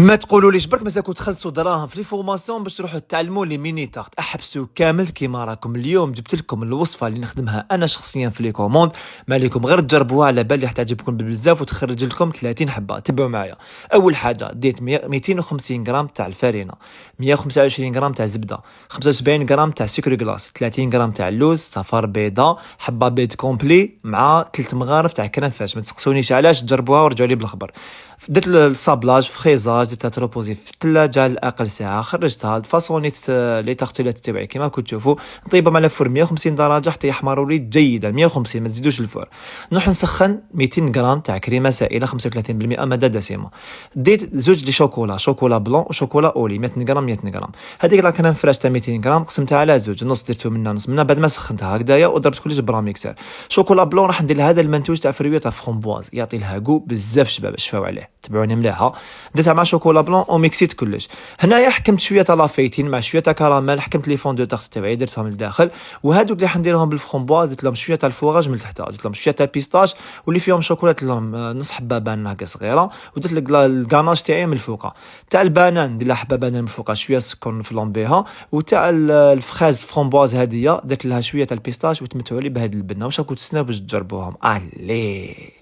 ما تقولوليش برك مازالكم تخلصوا دراهم في لي فورماسيون باش تروحوا تعلموا لي ميني تارت. احبسوا كامل كيما راكم. اليوم جبت لكم الوصفه اللي نخدمها انا شخصيا في لي كوموند، ما عليكم غير تجربوها، على بالي راح تعجبكم بزاف وتخرج لكم 30 حبه. تبعوا معايا. اول حاجه ديت 250 غرام تاع الفارينه، 125 غرام تاع زبده، 75 غرام تاع سكر كلاص، 30 غرام تاع اللوز، صفار بيضاء، حبه بيض كومبلي، مع 3 مغارف تاع كريم فاش. ما تسقسونيش علاش، تجربوها ورجعوا لي بالخبر. درت الصابلاج فريزاج، درتها تروبوزي في الثلاجه لاقل ساعه، خرجتها فاصونيت لي تارتيلات تبعي كما كنت تشوفوا، نطيبهم على فرن 150 درجه حتى يحمروا لي جيدا. 150 ما تزيدوش الفرن. نروح نسخن 200 غرام تاع كريمه سائله 35% ماده دسمه. ديت زوج دي شوكولا بلون وشوكولا اولي 100 غرام 100 غرام. هذيك لا كريم فريش تاع 200 غرام قسمتها على زوج، نص درتو منها نص منها بعد ما سخنتها هكذايا، وضربت كلش براميكسر. شوكولا بلون راح ندير هذا المنتوج تاع فريوه تاع فرومبواز، يعطي لها جو بزاف شباب، شفاو عليه. تبعوني مليحه. درتها مع شوكولا بلون وميكسيت كلش. هنايا حكمت شويه تاع لافيتين مع شويه تاع كراميل، حكمت لي فون دو تارت تاعي درتهم للداخل. وهذوك اللي حنديرهم بالفرومبواز درت لهم شويه تاع الفوراج من تحت، درت لهم شويه تاع بيستاش واللي فيهم شوكولا، درت لهم نص حبه بانان هكا صغيره، ودرت الكاناج تاعي من الفوق. تاع البانان ندير لها حبه بانان من الفوق، شويه سكر نفلومبيها. وتاع الفخاز الفرومبواز هذيا درت لها شويه تاع البيستاش وتمتعوا لي بهذه البنه. واش راكم تستناو باش تجربوهم؟ عليه.